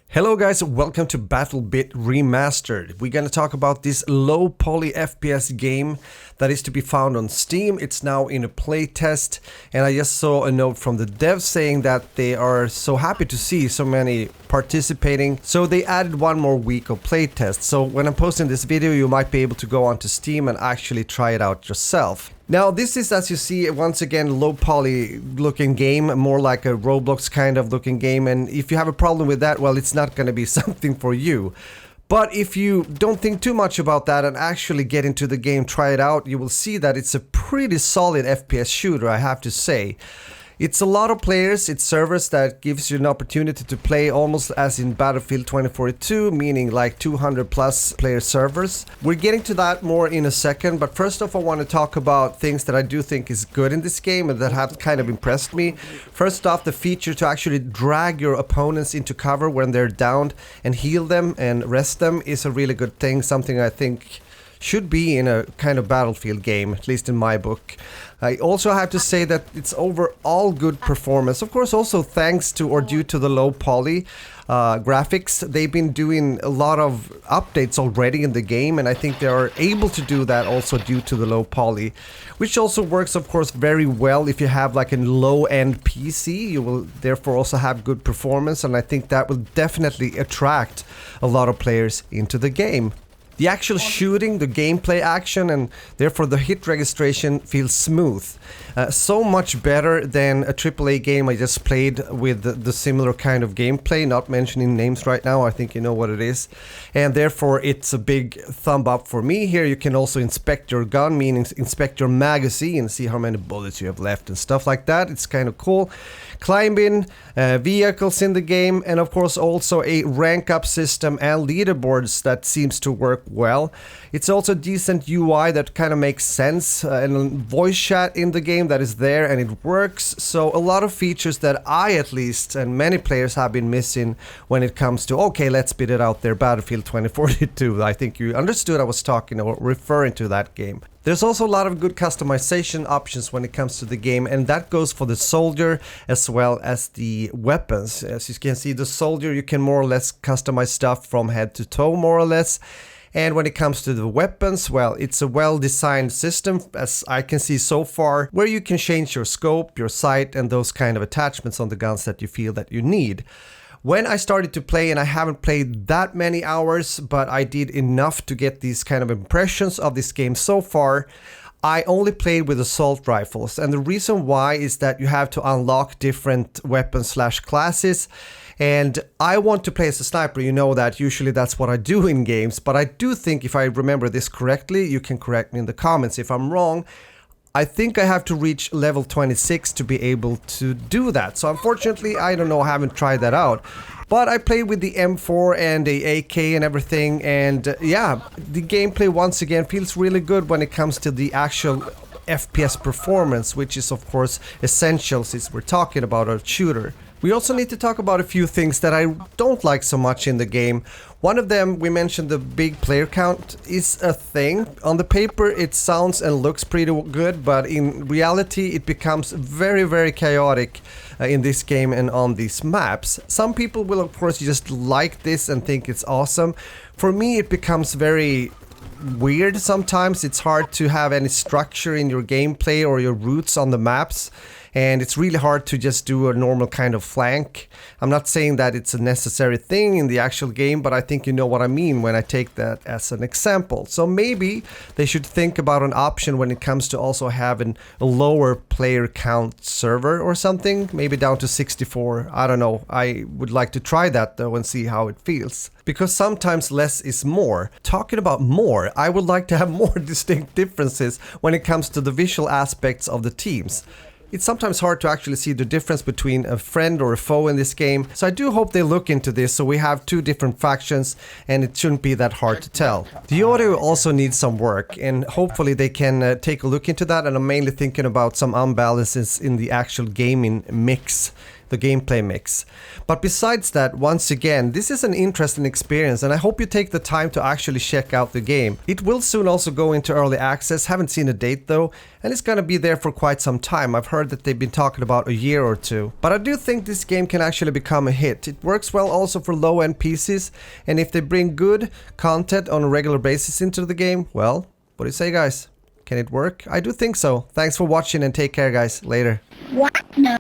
Hello guys, welcome to BattleBit Remastered. We're gonna talk about this low poly FPS game that is to be found on Steam. It's now in a playtest, and I just saw a note from the devs saying that they are so happy to see so many participating. So they added one more week of playtest. So when I'm posting this video, you might be able to go onto Steam and actually try it out yourself. Now this is, as you see, once again low poly looking game, more like a Roblox kind of looking game, and if you have a problem with that, well, it's not going to be something for you. But if you don't think too much about that and actually get into the game, try it out, you will see that it's a pretty solid FPS shooter, I have to say. It's a lot of players, it's servers that gives you an opportunity to play almost as in Battlefield 2042, meaning like 200 plus player servers. We're getting to that more in a second, but first off I want to talk about things that I do think is good in this game and that have kind of impressed me. First off, the feature to actually drag your opponents into cover when they're downed and heal them and rest them is a really good thing, something I think should be in a kind of Battlefield game, at least in my book. I also have to say that it's overall good performance. Of course, also thanks to or due to the low poly graphics. They've been doing a lot of updates already in the game, and I think they are able to do that also due to the low poly, which also works, of course, very well if you have like a low-end PC. You will therefore also have good performance, and I think that will definitely attract a lot of players into the game. The actual shooting, the gameplay action, and therefore the hit registration feels smooth. So much better than a AAA game I just played with the similar kind of gameplay, not mentioning names right now, I think you know what it is. And therefore it's a big thumb up for me. Here you can also inspect your gun, meaning inspect your magazine, see how many bullets you have left and stuff like that. It's kind of cool. Climbing, vehicles in the game, and of course also a rank up system and leaderboards that seems to work well. It's also decent UI that kind of makes sense, and voice chat in the game that is there and it works. So a lot of features that I at least and many players have been missing when it comes to, okay, let's spit it out there, Battlefield 2042. I think you understood I was talking or referring to that game. There's also a lot of good customization options when it comes to the game, and that goes for the soldier as well as the weapons. As you can see, the soldier, you can more or less customize stuff from head to toe, more or less. And when it comes to the weapons, well, it's a well-designed system, as I can see so far, where you can change your scope, your sight, and those kind of attachments on the guns that you feel that you need. When I started to play, and I haven't played that many hours, but I did enough to get these kind of impressions of this game so far, I only played with assault rifles. And the reason why is that you have to unlock different weapons / classes. And I want to play as a sniper, you know that, usually that's what I do in games. But I do think, if I remember this correctly, you can correct me in the comments if I'm wrong, I think I have to reach level 26 to be able to do that. So unfortunately, I don't know, I haven't tried that out. But I played with the M4 and the AK and everything, and yeah, the gameplay once again feels really good when it comes to the actual FPS performance, which is of course essential since we're talking about a shooter. We also need to talk about a few things that I don't like so much in the game. One of them, we mentioned the big player count is a thing. On the paper it sounds and looks pretty good, but in reality it becomes very, very chaotic in this game and on these maps. Some people will of course just like this and think it's awesome. For me it becomes very weird sometimes. It's hard to have any structure in your gameplay or your routes on the maps. And it's really hard to just do a normal kind of flank. I'm not saying that it's a necessary thing in the actual game, but I think you know what I mean when I take that as an example. So maybe they should think about an option when it comes to also having a lower player count server or something, maybe down to 64. I don't know. I would like to try that though and see how it feels. Because sometimes less is more. Talking about more, I would like to have more distinct differences when it comes to the visual aspects of the teams. It's sometimes hard to actually see the difference between a friend or a foe in this game, so I do hope they look into this so we have two different factions and it shouldn't be that hard to tell. The audio also needs some work, and hopefully they can take a look into that, and I'm mainly thinking about some unbalances in the actual gaming mix. the gameplay mix. But besides that, once again, this is an interesting experience and I hope you take the time to actually check out the game. It will soon also go into early access, haven't seen a date though, and it's gonna be there for quite some time. I've heard that they've been talking about a year or two. But I do think this game can actually become a hit. It works well also for low-end PCs, and if they bring good content on a regular basis into the game, well, what do you say guys? Can it work? I do think so. Thanks for watching and take care guys. Later. What? No.